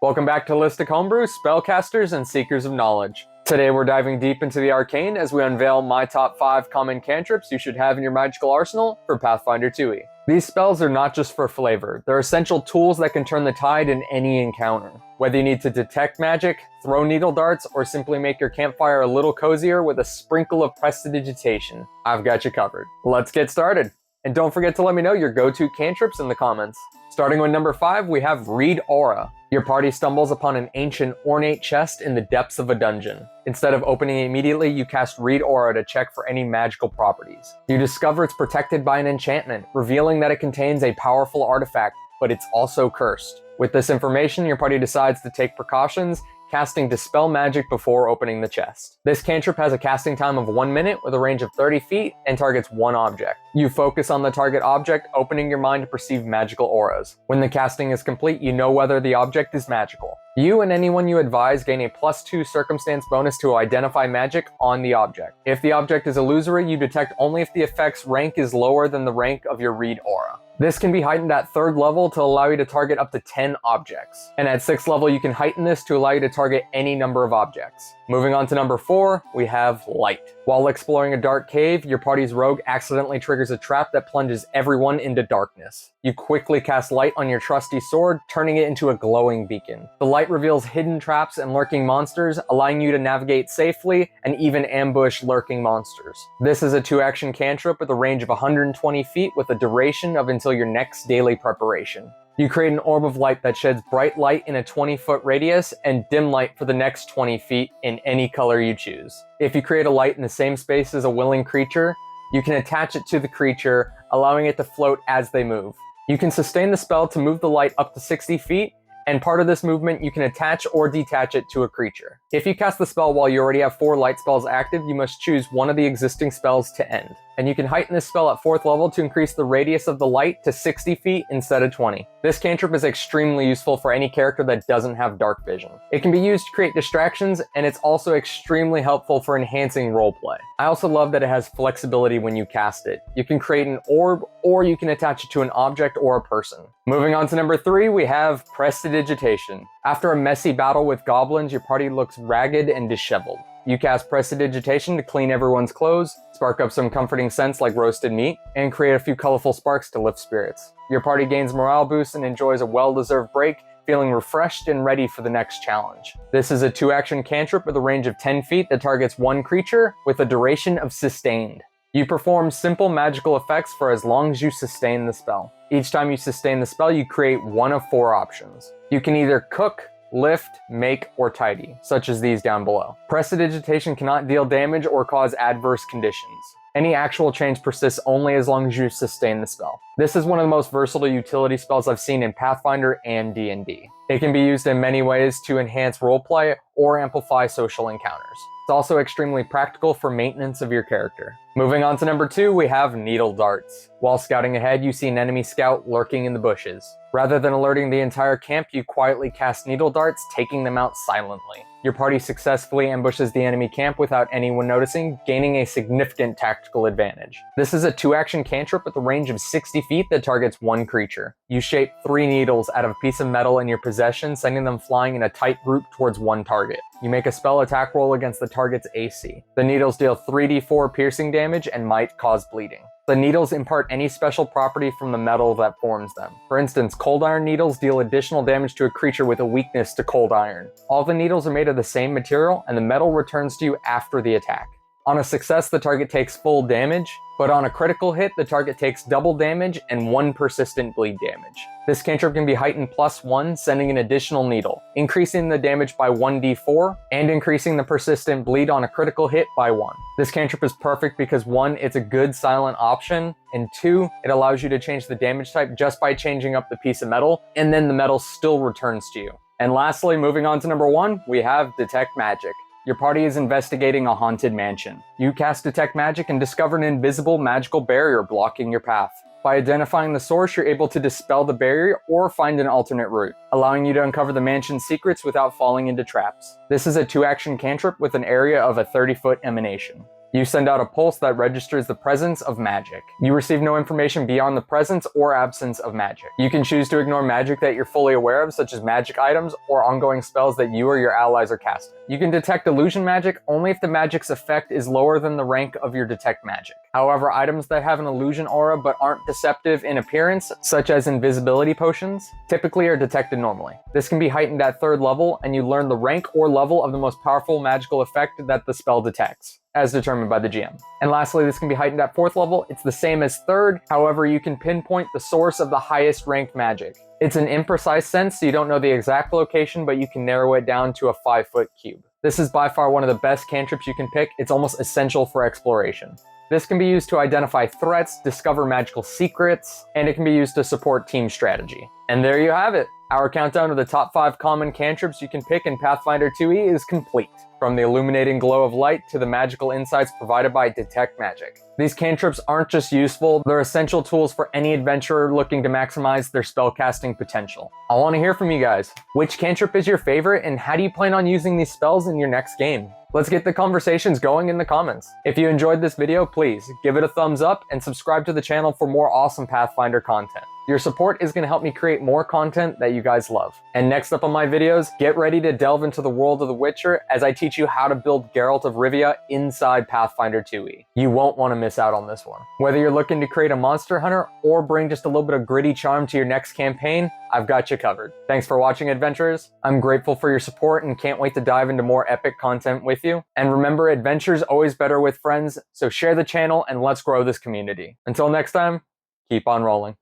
Welcome back to Holistic Homebrew, Spellcasters, and Seekers of Knowledge. Today we're diving deep into the arcane as we unveil my top 5 common cantrips you should have in your magical arsenal for Pathfinder 2e. These spells are not just for flavor, they're essential tools that can turn the tide in any encounter. Whether you need to detect magic, throw needle darts, or simply make your campfire a little cozier with a sprinkle of prestidigitation, I've got you covered. Let's get started! And don't forget to let me know your go-to cantrips in the comments. Starting with number 5, we have Read Aura. Your party stumbles upon an ancient, ornate chest in the depths of a dungeon. Instead of opening it immediately, you cast Read Aura to check for any magical properties. You discover it's protected by an enchantment, revealing that it contains a powerful artifact, but it's also cursed. With this information, your party decides to take precautions, casting Dispel Magic before opening the chest. This cantrip has a casting time of 1 minute with a range of 30 feet and targets one object. You focus on the target object, opening your mind to perceive magical auras. When the casting is complete, you know whether the object is magical. You and anyone you advise gain a +2 circumstance bonus to identify magic on the object. If the object is illusory, you detect only if the effect's rank is lower than the rank of your Read Aura. This can be heightened at 3rd level to allow you to target up to 10 objects. And at 6th level, you can heighten this to allow you to target any number of objects. Moving on to number 4, we have Light. While exploring a dark cave, your party's rogue accidentally triggers a trap that plunges everyone into darkness. You quickly cast Light on your trusty sword, turning it into a glowing beacon. The light reveals hidden traps and lurking monsters, allowing you to navigate safely and even ambush lurking monsters. This is a 2-action cantrip with a range of 120 feet with a duration of until your next daily preparation. You create an orb of light that sheds bright light in a 20-foot radius and dim light for the next 20 feet in any color you choose. If you create a light in the same space as a willing creature, you can attach it to the creature, allowing it to float as they move. You can sustain the spell to move the light up to 60 feet, and part of this movement you can attach or detach it to a creature. If you cast the spell while you already have 4 light spells active, you must choose one of the existing spells to end. And you can heighten this spell at 4th level to increase the radius of the light to 60 feet instead of 20. This cantrip is extremely useful for any character that doesn't have dark vision. It can be used to create distractions, and it's also extremely helpful for enhancing roleplay. I also love that it has flexibility when you cast it. You can create an orb, or you can attach it to an object or a person. Moving on to number 3, we have Prestidigitation. After a messy battle with goblins, your party looks ragged and disheveled. You cast Prestidigitation to clean everyone's clothes, spark up some comforting scents like roasted meat, and create a few colorful sparks to lift spirits. Your party gains morale boosts and enjoys a well-deserved break, feeling refreshed and ready for the next challenge. This is a 2-action cantrip with a range of 10 feet that targets one creature with a duration of Sustained. You perform simple magical effects for as long as you sustain the spell. Each time you sustain the spell, you create one of 4 options. You can either cook, lift, make, or tidy, such as these down below. Prestidigitation cannot deal damage or cause adverse conditions. Any actual change persists only as long as you sustain the spell. This is one of the most versatile utility spells I've seen in Pathfinder and D&D. It can be used in many ways to enhance roleplay or amplify social encounters. It's also extremely practical for maintenance of your character. Moving on to number 2, we have Needle Darts. While scouting ahead, you see an enemy scout lurking in the bushes. Rather than alerting the entire camp, you quietly cast Needle Darts, taking them out silently. Your party successfully ambushes the enemy camp without anyone noticing, gaining a significant tactical advantage. This is a 2-action cantrip with a range of 60 feet that targets one creature. You shape 3 needles out of a piece of metal in your possession, sending them flying in a tight group towards one target. You make a spell attack roll against the target's AC. The needles deal 3d4 piercing damage and might cause bleeding. The needles impart any special property from the metal that forms them. For instance, cold iron needles deal additional damage to a creature with a weakness to cold iron. All the needles are made of the same material, and the metal returns to you after the attack. On a success, the target takes full damage, but on a critical hit, the target takes double damage and 1 persistent bleed damage. This cantrip can be heightened +1, sending an additional needle, increasing the damage by 1d4, and increasing the persistent bleed on a critical hit by 1. This cantrip is perfect because 1, it's a good silent option, and 2, it allows you to change the damage type just by changing up the piece of metal, and then the metal still returns to you. And lastly, moving on to number 1, we have Detect Magic. Your party is investigating a haunted mansion. You cast Detect Magic and discover an invisible magical barrier blocking your path. By identifying the source, you're able to dispel the barrier or find an alternate route, allowing you to uncover the mansion's secrets without falling into traps. This is a 2-action cantrip with an area of a 30-foot emanation. You send out a pulse that registers the presence of magic. You receive no information beyond the presence or absence of magic. You can choose to ignore magic that you're fully aware of, such as magic items or ongoing spells that you or your allies are casting. You can detect illusion magic only if the magic's effect is lower than the rank of your detect magic. However, items that have an illusion aura but aren't deceptive in appearance, such as invisibility potions, typically are detected normally. This can be heightened at 3rd level, and you learn the rank or level of the most powerful magical effect that the spell detects, as determined by the GM. And lastly, this can be heightened at 4th level. It's the same as 3rd, however, you can pinpoint the source of the highest ranked magic. It's an imprecise sense, so you don't know the exact location, but you can narrow it down to a 5-foot cube. This is by far one of the best cantrips you can pick. It's almost essential for exploration. This can be used to identify threats, discover magical secrets, and it can be used to support team strategy. And there you have it. Our countdown of the top 5 common cantrips you can pick in Pathfinder 2e is complete. From the illuminating glow of light to the magical insights provided by Detect Magic. These cantrips aren't just useful, they're essential tools for any adventurer looking to maximize their spellcasting potential. I want to hear from you guys. Which cantrip is your favorite, and how do you plan on using these spells in your next game? Let's get the conversations going in the comments. If you enjoyed this video, please give it a thumbs up and subscribe to the channel for more awesome Pathfinder content. Your support is going to help me create more content that you guys love. And next up on my videos, get ready to delve into the world of The Witcher as I teach you how to build Geralt of Rivia inside Pathfinder 2e. You won't want to miss out on this one. Whether you're looking to create a monster hunter or bring just a little bit of gritty charm to your next campaign, I've got you covered. Thanks for watching, adventurers. I'm grateful for your support and can't wait to dive into more epic content with you. And remember, adventure's always better with friends, so share the channel and let's grow this community. Until next time, keep on rolling.